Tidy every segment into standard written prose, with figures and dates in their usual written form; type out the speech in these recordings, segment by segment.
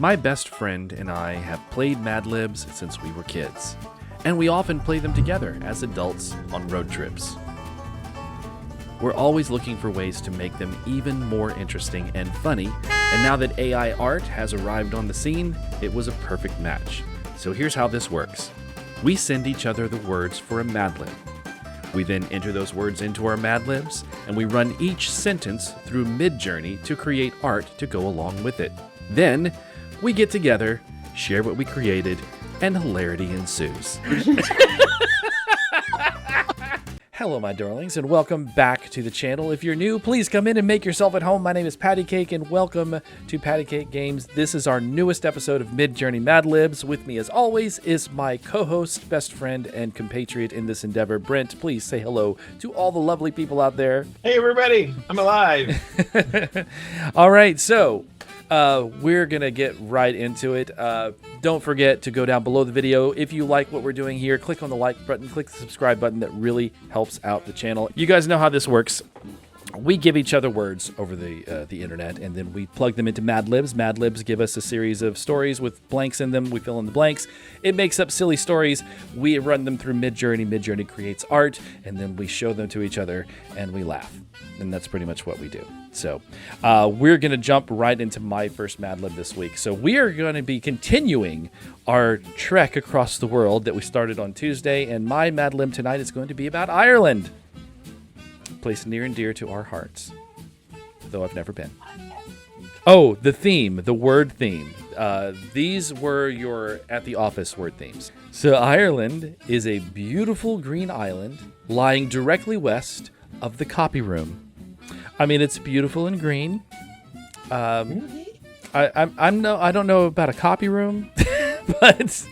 My best friend and I have played Madlibs since we were kids, and we often play them together as adults on road trips. We're always looking for ways to make them even more interesting and funny, and now that AI art has arrived on the scene, it was a perfect match. So here's how this works. We send each other the words for a Madlib. We then enter those words into our Madlibs, and we run each sentence through MidJourney to create art to go along with it. Then, we get together, share what we created, and hilarity ensues. Hello, my darlings, and welcome back to the channel. If you're new, please come in and make yourself at home. My name is Paddycake, and welcome to Paddycake Games. This is our newest episode of MidJourney Madlibs. With me, as always, is my co-host, best friend, and compatriot in this endeavor, Brent. Please say hello to all the lovely people out there. Hey, everybody. I'm alive. All right, so we're going to get right into it. Don't forget to go down below the video. If you like what we're doing here, click on the like button, click the subscribe button. That really helps out the channel. You guys know how this works. We give each other words over the internet, and then we plug them into Madlibs. Madlibs give us a series of stories with blanks in them. We fill in the blanks. It makes up silly stories. We run them through MidJourney. MidJourney creates art, and then we show them to each other, and we laugh. And that's pretty much what we do. So we're going to jump right into my first Madlib this week. So we are going to be continuing our trek across the world that we started on Tuesday, and my Madlib tonight is going to be about Ireland. Place near and dear to our hearts, though I've never been. Oh, the theme, the word theme. These were your at the office word themes. So Ireland is a beautiful green island lying directly west of the copy room. I mean, it's beautiful and green. I don't know about a copy room, but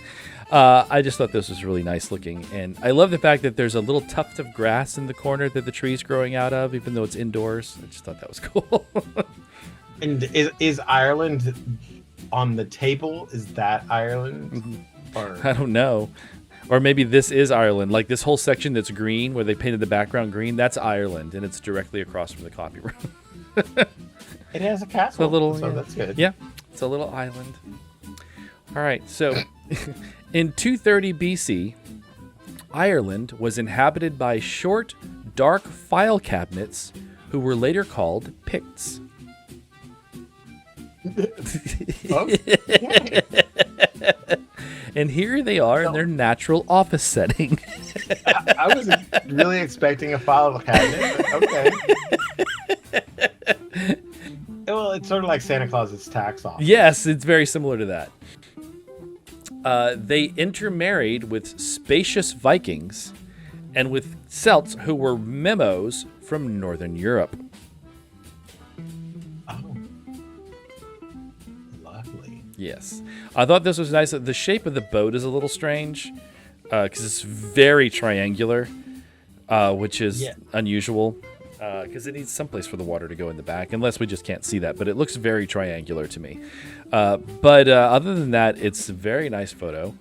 I just thought this was really nice looking, and I love the fact that there's a little tuft of grass in the corner that the tree's growing out of, even though it's indoors. I just thought that was cool. And is Ireland on the table? Is that Ireland? Or... I don't know. Or maybe this is Ireland. Like this whole section that's green, where they painted the background green, that's Ireland, and it's directly across from the copy room. It has a castle, so that's good. Yeah, it's a little island. All right, so in 230 BC, Ireland was inhabited by short, dark file cabinets who were later called Picts. Okay. And here they are in their natural office setting. I was really expecting a file cabinet, but okay. Well, it's sort of like Santa Claus's tax office. Yes, it's very similar to that. They intermarried with spacious Vikings and with Celts who were memos from Northern Europe. Oh, lovely. Yes. I thought this was nice. The shape of the boat is a little strange because it's very triangular, which is unusual because it needs someplace for the water to go in the back, unless we just can't see that. But it looks very triangular to me. But other than that, it's a very nice photo.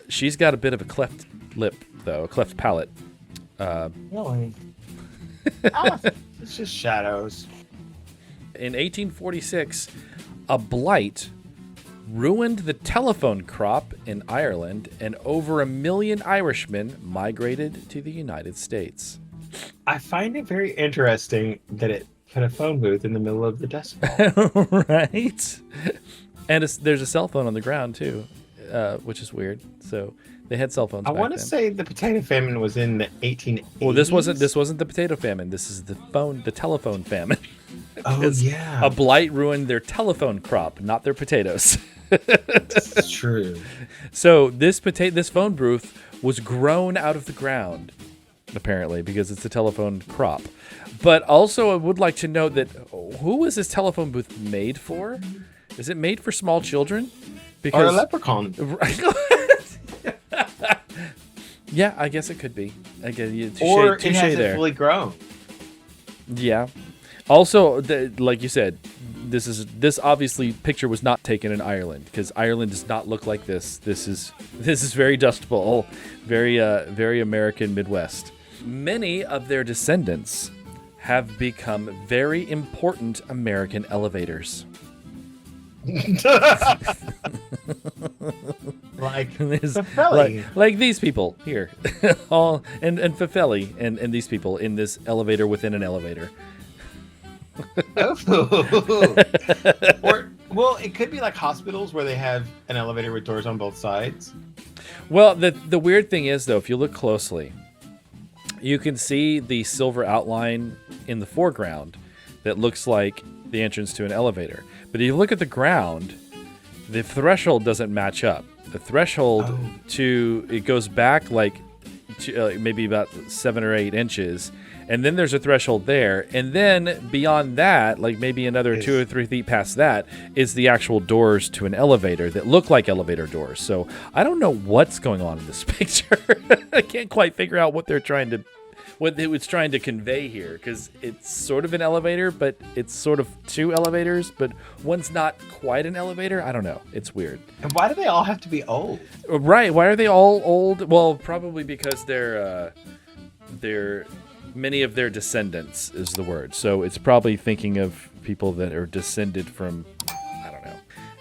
She's got a bit of a cleft lip, though, a cleft palate. Really? It's just shadows. In 1846, a blight ruined the telephone crop in Ireland, and over 1 million Irishmen migrated to the United States. I find it very interesting that it put a phone booth in the middle of the Dust Bowl. Right? And there's a cell phone on the ground, too, which is weird. So they had cell phones back then. I want to say the potato famine was in the 1880s. Well, this wasn't the potato famine. This is the telephone famine. Oh, yeah. A blight ruined their telephone crop, not their potatoes. That's true. So this phone booth was grown out of the ground, apparently, because it's a telephone crop. But also, I would like to note that who was this telephone booth made for? Is it made for small children? Or a leprechaun. Yeah, I guess it could be. Or it hasn't fully grown. Yeah. Also, like you said, this obviously picture was not taken in Ireland, because Ireland does not look like this. This is very Dust Bowl, very American Midwest. Many of their descendants have become very important American elevators. Like There's- Fefeli. like these people here, all and Fefeli and these people in this elevator within an elevator. Oh. Or well, it could be like hospitals where they have an elevator with doors on both sides. Well, the weird thing is though, if you look closely, you can see the silver outline in the foreground that looks like the entrance to an elevator. But if you look at the ground, the threshold doesn't match up. The threshold it goes back like to, maybe about 7 or 8 inches, and then there's a threshold there, and then beyond that, like maybe another 2 or 3 feet past that, is the actual doors to an elevator that look like elevator doors. So I don't know what's going on in this picture. I can't quite figure out what it was trying to convey here, because it's sort of an elevator, but it's sort of 2 elevators, but one's not quite an elevator. I don't know. It's weird. And why do they all have to be old? Right. Why are they all old? Well, probably because they're many of their descendants is the word. So it's probably thinking of people that are descended from, I don't know.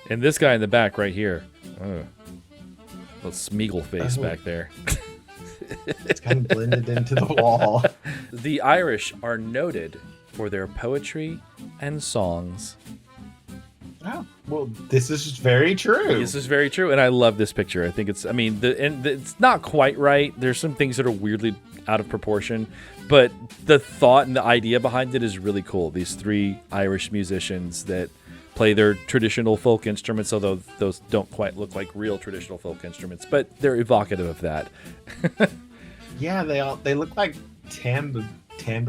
And this guy in the back right here, little Smeagol face back there. It's kind of blended into the wall. The Irish are noted for their poetry and songs. Oh, well, this is very true. This is very true, and I love this picture. I think it's, it's not quite right. There's some things that are weirdly out of proportion, but the thought and the idea behind it is really cool. These 3 Irish musicians that play their traditional folk instruments, although those don't quite look like real traditional folk instruments, but they're evocative of that. Yeah, they look like timbre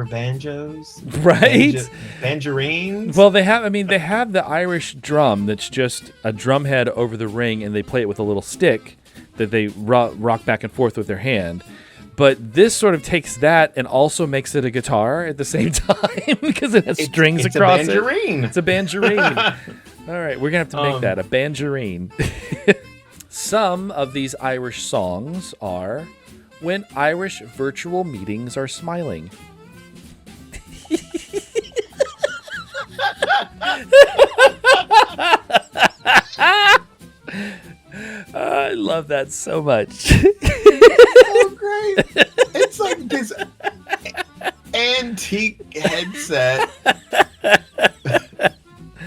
banjos, right? Banjarines. Well, they have the Irish drum that's just a drum head over the ring, and they play it with a little stick that they rock back and forth with their hand. But this sort of takes that and also makes it a guitar at the same time because it has strings across it. It's a banjarine. All right, we're going to have to make that a banjarine. Some of these Irish songs are When Irish Virtual Meetings Are Smiling. I love that so much. So great. It's like this antique headset.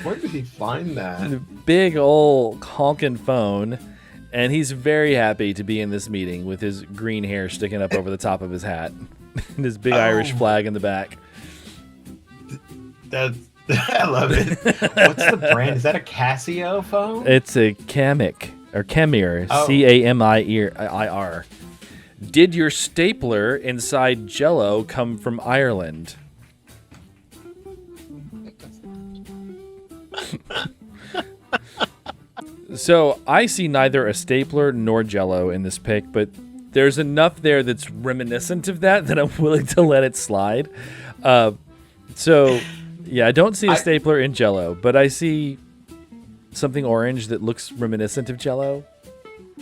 Where did he find that? Big old honking phone, and he's very happy to be in this meeting with his green hair sticking up over the top of his hat and his big Irish flag in the back. I love it. What's the brand? Is that a Casio phone? It's a Camir, Camir. Did your stapler inside Jello come from Ireland? So I see neither a stapler nor Jello in this pic, but there's enough there that's reminiscent of that I'm willing to let it slide. So yeah, I don't see a stapler in Jello, but I see something orange that looks reminiscent of Jello.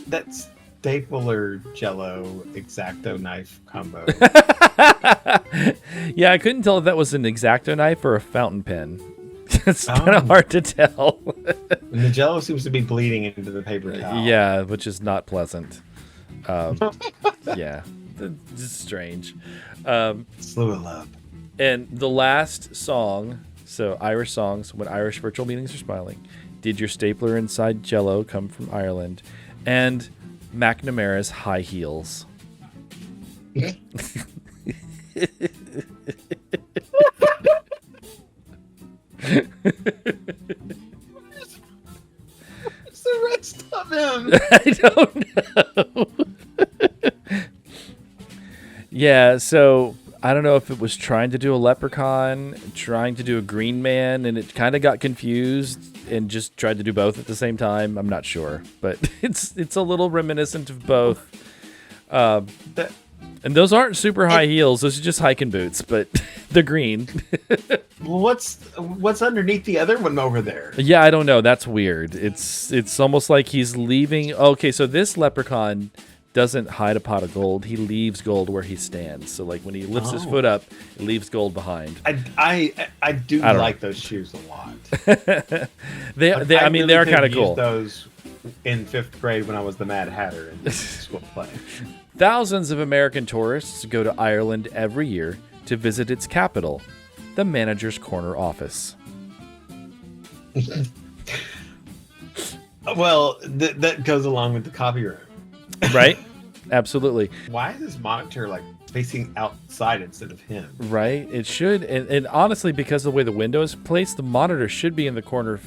That's stapler Jello X-Acto knife combo. Yeah, I couldn't tell if that was an X-Acto knife or a fountain pen. It's kind of hard to tell. And the Jello seems to be bleeding into the paper towel. Yeah, which is not pleasant. Yeah, it's strange. Slew of love. And the last song, so Irish songs, When Irish Virtual Meetings Are Smiling, Did Your Stapler Inside Jello Come From Ireland, and McNamara's High Heels. What's the rest of him? I don't know. Yeah, so I don't know if it was trying to do a leprechaun, trying to do a green man, and it kind of got confused and just tried to do both at the same time. I'm not sure, but it's a little reminiscent of both. And those aren't super high heels; those are just hiking boots, but they're green. What's underneath the other one over there? Yeah, I don't know. That's weird. It's almost like he's leaving. Okay, so this leprechaun doesn't hide a pot of gold. He leaves gold where he stands. So like when he lifts his foot up, it leaves gold behind. I do like those shoes a lot. they I mean, they are kind of cool. Those in 5th grade when I was the Mad Hatter in school play. Thousands of American tourists go to Ireland every year to visit its capital, the Manager's Corner office. Well, that goes along with the copy room. Right? Absolutely. Why is this monitor like facing outside instead of him? Right? It should. And honestly, because of the way the window is placed, the monitor should be in the corner,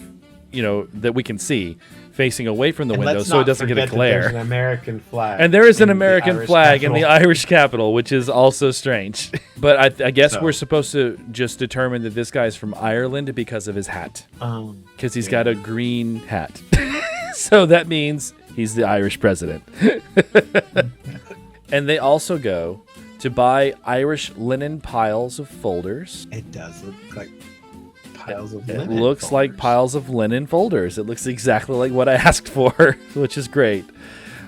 that we can see, facing away from the window so it doesn't get a glare. There's an American flag. And there is an American flag in the Irish capital, which is also strange. But I guess we're supposed to just determine that this guy's from Ireland because of his hat. Because he's got a green hat. So that means he's the Irish president. And they also go to buy Irish linen piles of folders. It does look like piles of linen. It looks folders. like piles of linen folders. It looks exactly like what I asked for, which is great.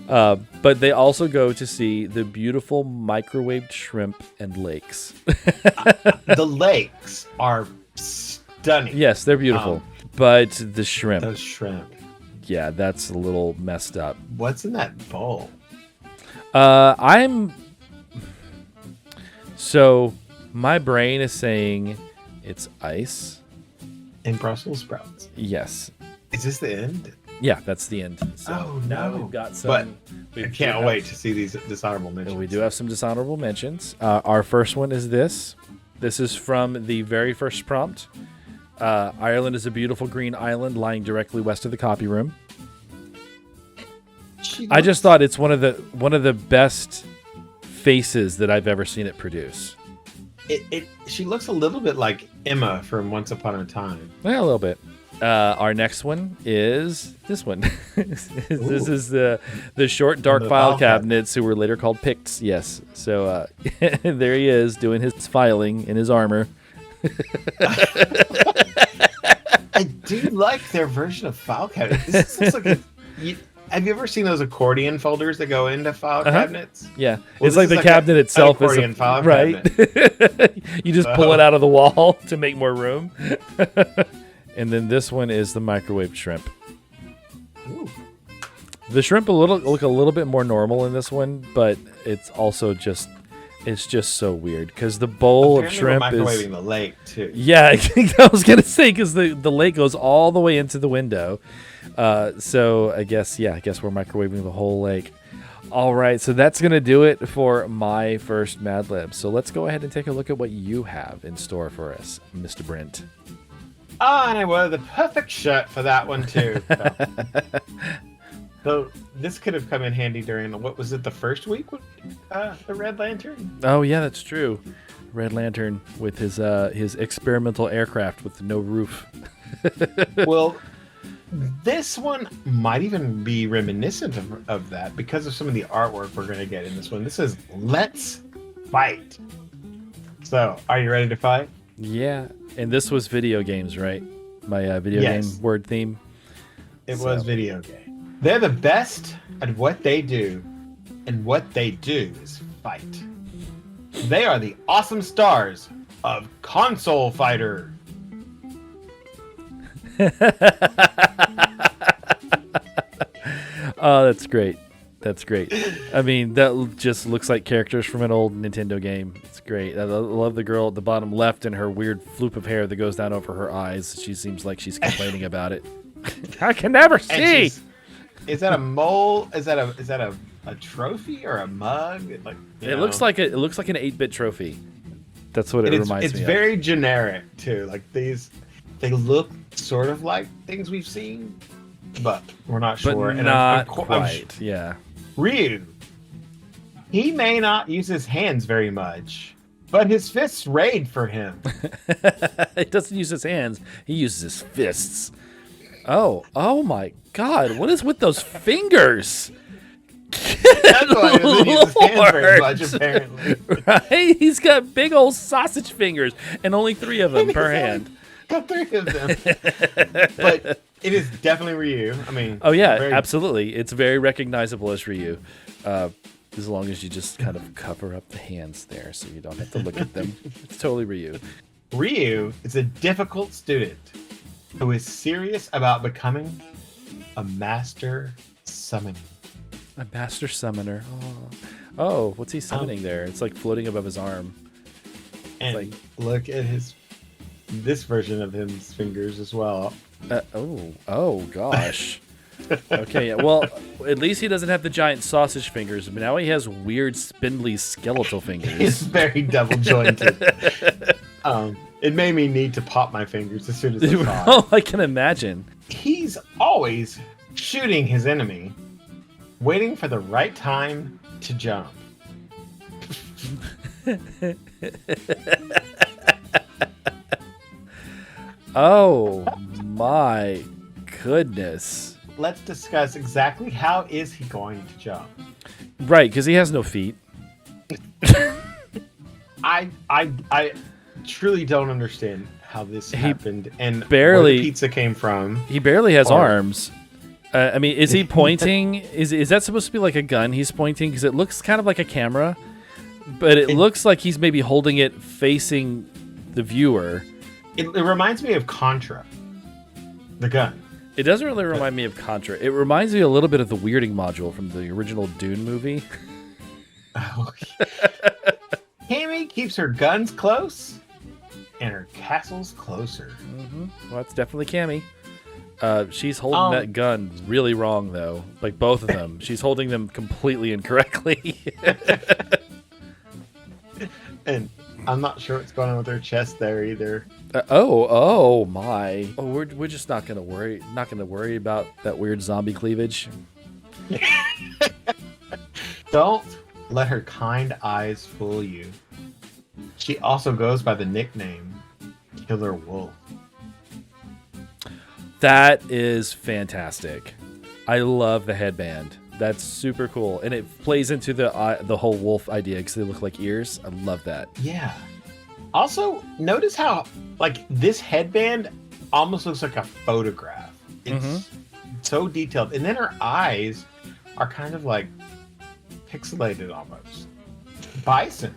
But they also go to see the beautiful microwaved shrimp and lakes. The lakes are stunning. Yes, they're beautiful. But the shrimp. Those shrimp. Yeah, that's a little messed up. What's in that bowl? So my brain is saying it's ice. And Brussels sprouts. Yes. Is this the end? Yeah, that's the end. So oh, now no. we've got some. But I can't wait to see these dishonorable mentions. We do have some dishonorable mentions. Our first one is this. This is from the very first prompt. Ireland is a beautiful green island lying directly west of the copy room. I just thought it's one of the best faces that I've ever seen it produce. She looks a little bit like Emma from Once Upon a Time. Yeah, a little bit. Our next one is this one. This is the short dark file cabinets who were later called Picts. Yes. So there he is doing his filing in his armor. I do like their version of file cabinets. This looks like have you ever seen those accordion folders that go into file cabinets? Yeah, well, it's like the cabinet itself is a file right. Cabinet. You just pull it out of the wall to make more room. And then this one is the microwave shrimp. Ooh. The shrimp look a little bit more normal in this one, but it's also just so weird because the bowl of shrimp is microwaving the lake too. Yeah, I was gonna say because the lake goes all the way into the window. So I guess we're microwaving the whole lake. All right, so that's going to do it for my first Madlib. So let's go ahead and take a look at what you have in store for us, Mr. Brent. And I wore the perfect shirt for that one too. So this could have come in handy during, what was it, the first week with the Red Lantern? Oh, yeah, that's true. Red Lantern with his experimental aircraft with no roof. Well, this one might even be reminiscent of that because of some of the artwork we're going to get in this one. This is Let's Fight. So, are you ready to fight? Yeah, and this was video games, right? My video game word theme. It was video game. They're the best at what they do, and what they do is fight. They are the awesome stars of Console Fighter. Oh, that's great. That's great. I mean, that just looks like characters from an old Nintendo game. It's great. I love the girl at the bottom left and her weird floop of hair that goes down over her eyes. She seems like she's complaining about it. I can never see. Is that a mole? Is that a trophy or a mug? Like looks like an 8-bit trophy. That's what it reminds me of. It's very generic too. Like these, they look sort of like things we've seen, but we're not sure. But not quite. Yeah. Ryu. He may not use his hands very much, but his fists raid for him. He doesn't use his hands. He uses his fists. Oh my God! What is with those fingers? That's why he doesn't use his hands very much, apparently. Right? He's got big old sausage fingers, and only 3 of them per hand. Got 3 of them. But It is definitely Ryu. I mean, oh yeah, absolutely. It's very recognizable as Ryu, as long as you just kind of cover up the hands there, so you don't have to look at them. It's totally Ryu. Ryu is a difficult student who is serious about becoming a master summoner. A master summoner. Oh, what's he summoning there? It's like floating above his arm. And like, look at this version of his fingers as well. Oh gosh. Okay, well, at least he doesn't have the giant sausage fingers, but now he has weird, spindly, skeletal fingers. He's very double jointed. It made me need to pop my fingers as soon as I saw it. Oh, I can imagine. He's always shooting his enemy, waiting for the right time to jump. Oh my goodness. Let's discuss exactly how is he going to jump. Right, because he has no feet. I truly don't understand how this happened and barely, where the pizza came from. He barely has arms. I mean, is he pointing? Is that supposed to be like a gun he's pointing? Because it looks kind of like a camera, but it looks like he's maybe holding it facing the viewer. It reminds me of Contra, the gun. It doesn't really remind me of Contra. It reminds me a little bit of the weirding module from the original Dune movie. Oh. Cammy keeps her guns close and her castles closer. Mm-hmm. Well, that's definitely Cammy. She's holding that gun really wrong, though. Like both of them. She's holding them completely incorrectly. And I'm not sure what's going on with her chest there either. Oh my! Oh, we're just not gonna worry. Not gonna worry about that weird zombie cleavage. Don't let her kind eyes fool you. She also goes by the nickname Killer Wolf. That is fantastic. I love the headband. That's super cool, and it plays into the whole wolf idea because they look like ears. I love that. Yeah. Also, notice how like this headband almost looks like a photograph. It's so detailed, and then her eyes are kind of like pixelated almost. Bison,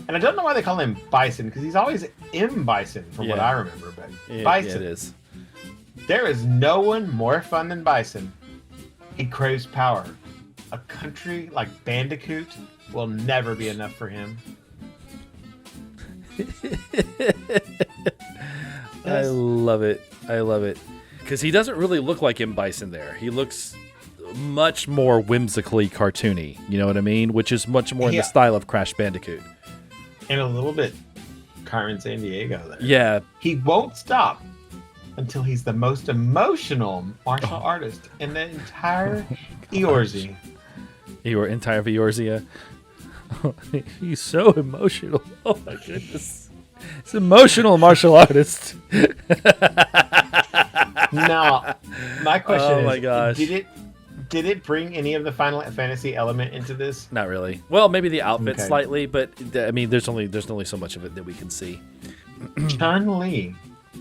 and I don't know why they call him Bison because he's always M Bison from what I remember. But Bison, it is. There is no one more fun than Bison. He craves power. A country like Bandicoot will never be enough for him. I love it. I love it. Because he doesn't really look like M. Bison there. He looks much more whimsically cartoony. You know what I mean? Which is much more in the style of Crash Bandicoot. And a little bit Carmen Sandiego there. Yeah. He won't stop until he's the most emotional martial artist in the entire Eorzea. Your entire Eorzea. He's so emotional. Oh my goodness. He's an emotional martial artist. Now, my question is, my gosh. Did it bring any of the Final Fantasy element into this? Not really. Well, maybe the outfit slightly, but I mean, there's only so much of it that we can see. Chun-Li.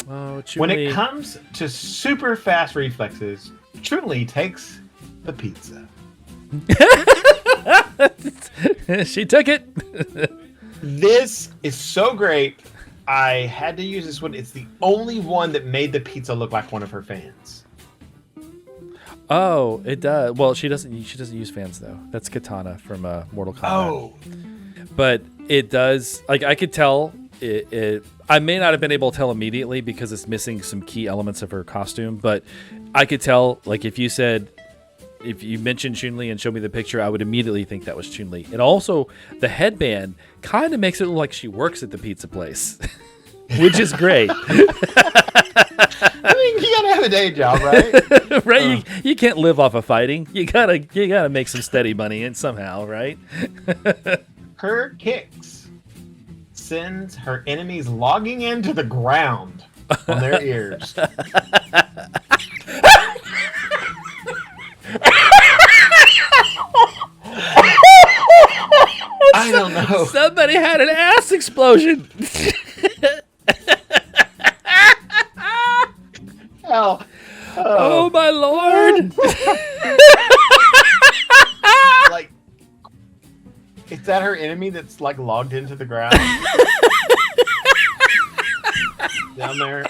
Oh, Chun-Li. When it comes to super fast reflexes, Chun-Li takes the pizza. She took it. This is so great. I had to use this one. It's the only one that made the pizza look like one of her fans. Oh, it does. Well, she doesn't use fans though. That's Katana from Mortal Kombat. Oh, but it does. Like I could tell. I may not have been able to tell immediately because it's missing some key elements of her costume. But I could tell. Like if you mentioned Chun-Li and showed me the picture, I would immediately think that was Chun-Li. And also, the headband kind of makes it look like she works at the pizza place, which is great. I mean, you gotta have a day job, right? Right? You can't live off of fighting. You gotta make some steady money in somehow, right? Her kicks sends her enemies logging into the ground on their ears. I don't know. Somebody had an ass explosion. Hell. Oh lord! Like, is that her enemy that's like logged into the ground down there?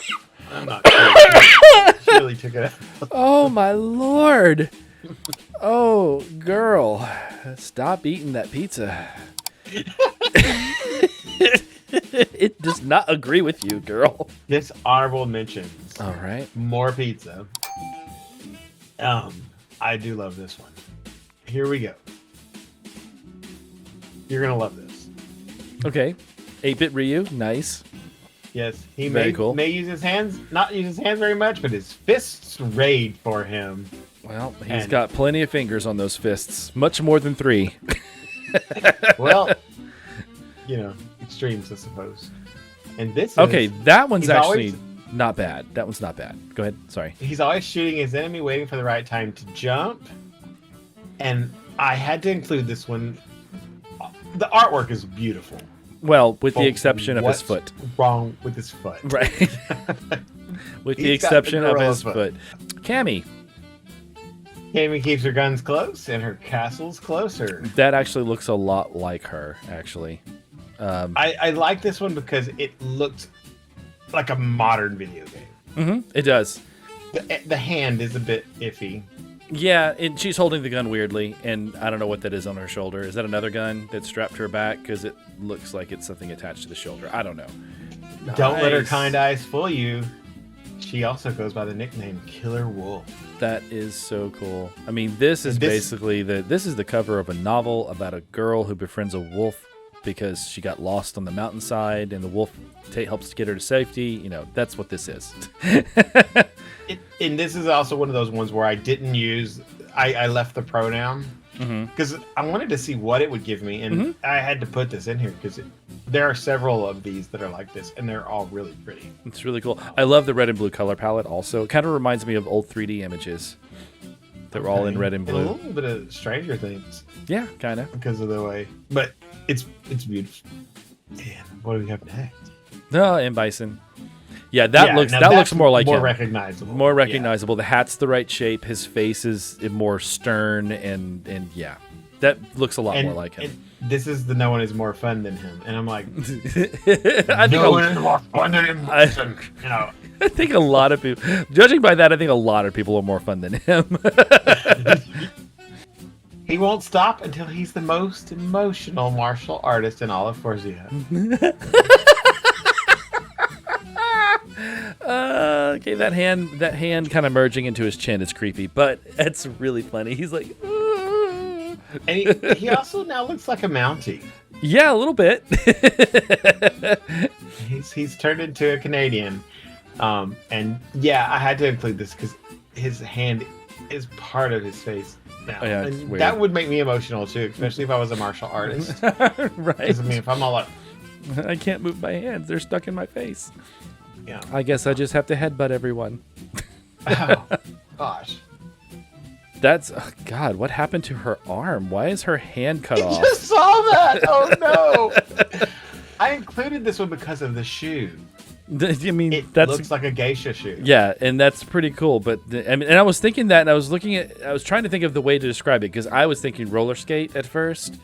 I'm not sure. She really took it out. Oh my lord! Oh, girl, stop eating that pizza. It does not agree with you, girl. This honorable mentions. All right. More pizza. I do love this one. Here we go. You're gonna love this. Okay. 8-bit Ryu, nice. Yes, he Very cool. may use his hands, not use his hands very much, but his fists raid for him. Well, he's got plenty of fingers on those fists, much more than 3. Well, you know, extremes, I suppose. And this Okay, is, that one's he's actually always- not bad. That one's not bad. Go ahead. Sorry. he's always shooting his enemy, waiting for the right time to jump. And I had to include this one. The artwork is beautiful. Well, with the But exception of his what's foot. wrong with his foot? Right. With the He's got the exception of gorilla his foot. Cammy, Cammy keeps her guns close and her castle's closer. that actually looks a lot like her, actually. I like this one because it looks like a modern video game. It does. The hand is a bit iffy. Yeah, and she's holding the gun weirdly, and I don't know what that is on her shoulder. Is that another gun that's strapped to her back? Because it looks like it's something attached to the shoulder. I don't know. Don't let her Nice. kind eyes fool you. She also goes by the nickname Killer Wolf. That is so cool. I mean, this is basically this is the cover of a novel about a girl who befriends a wolf because she got lost on the mountainside, and the wolf helps to get her to safety. You know, that's what this is. And this is also one of those ones where I didn't use. I left the pronoun because I wanted to see what it would give me, and I had to put this in here because there are several of these that are like this, and they're all really pretty. It's really cool. I love the red and blue color palette also. It kind of reminds me of old 3D images. They're all in red and a blue. little bit of Stranger Things Yeah, kind of. because of the way, but it's beautiful. Man, what do we have next? No, and Bison. Yeah, that looks more like more him. recognizable. More recognizable. The hat's the right shape. His face is more stern, and yeah, that looks a lot more like him. And this is the no one is more fun than him, and I'm like, I think no one is more fun than him. You know, I think a lot of people, judging by that, I think a lot of people are more fun than him. he won't stop until he's the most emotional martial artist in all of Forza. Okay, that hand kind of merging into his chin is creepy, but it's really funny. He's like, And he also now looks like a Mountie. yeah, a little bit. He's turned into a Canadian. And yeah, I had to include this because his hand is part of his face now. Oh, yeah, it's and weird. that would make me emotional too, especially if I was a martial artist. Right. Because I mean, if I'm all like, I can't move my hands. They're stuck in my face. yeah, I guess I just have to headbutt everyone. oh gosh, That's, oh God, what happened to her arm? Why is her hand cut I off? just saw that. Oh no! I included this one because of the shoe. I mean, It that's looks like a geisha shoe. yeah, and that's pretty cool. But I mean, and I was thinking that, and I was trying to think of the way to describe it because I was thinking roller skate at first,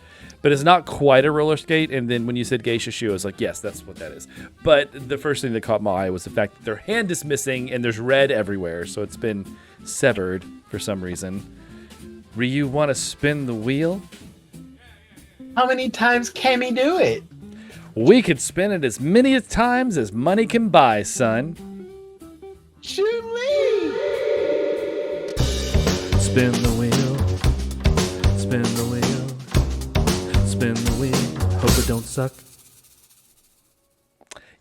but it's not quite a roller skate. And then when you said geisha shoe, I was like, yes, that's what that is. But the first thing that caught my eye was the fact that their hand is missing and there's red everywhere, so it's been severed for some reason. Ryu, want to spin the wheel? How many times can he do it? We could spin it as many times as money can buy, son. Chun-Li! Spin the wheel. Spin the wheel. Spin the wheel. Hope it don't suck.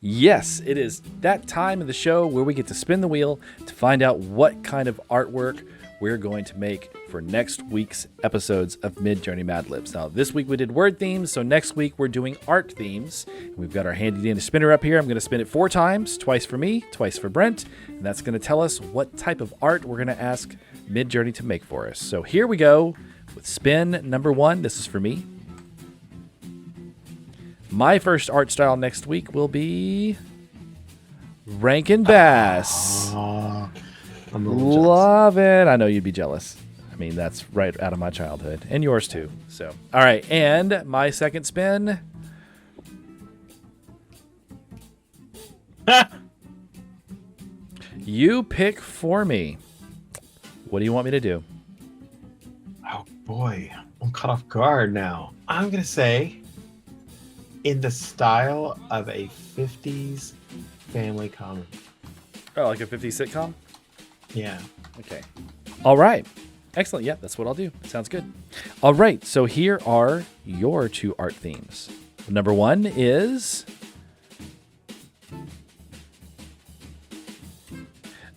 Yes, it is that time of the show where we get to spin the wheel to find out what kind of artwork we're going to make for next week's episodes of MidJourney Madlibs. Now, this week we did word themes, so next week we're doing art themes. We've got our handy dandy spinner up here. I'm going to spin it 4 times, twice for me, twice for Brent, and that's going to tell us what type of art we're going to ask MidJourney to make for us. So here we go with spin number 1. This is for me. My first art style next week will be Rankin Bass. I'm a little jealous. Love it. I know you'd be jealous. I mean, that's right out of my childhood. And yours too. So, all right. And my second spin. You pick for me. What do you want me to do? Oh boy, I'm caught off guard now. I'm gonna say, in the style of a 50s family comedy. Oh, like a 50s sitcom? Yeah. Okay. All right. Excellent. Yeah, that's what I'll do. Sounds good. All right. So here are your 2 art themes. Number 1 is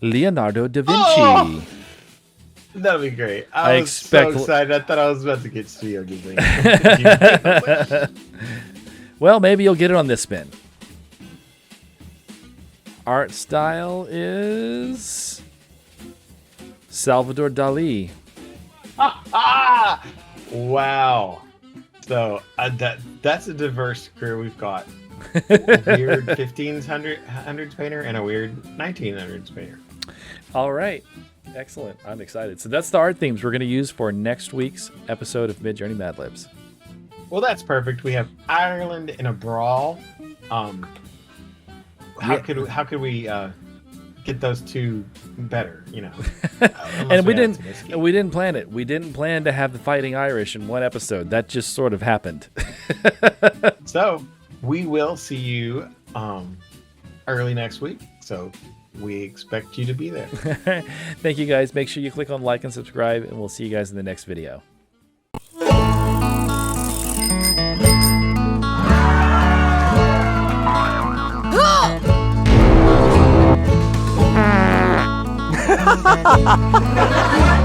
Leonardo da Vinci. Oh! That'll be great. I was expect- so excited. I thought I was about to get Studio Ghibli. Well, maybe you'll get it on this spin. Art style is Salvador Dali. Wow. So that's a diverse crew we've got. A weird 1500s painter and a weird 1900s painter. All right. Excellent. I'm excited. So that's the art themes we're going to use for next week's episode of MidJourney Madlibs. Well, that's perfect. We have Ireland in a brawl. How could we get those two better? You know, And we didn't plan it. We didn't plan to have the Fighting Irish in one episode. That just sort of happened. So we will see you early next week. So we expect you to be there. Thank you guys. Make sure you click on like and subscribe, and we'll see you guys in the next video. Ha ha ha!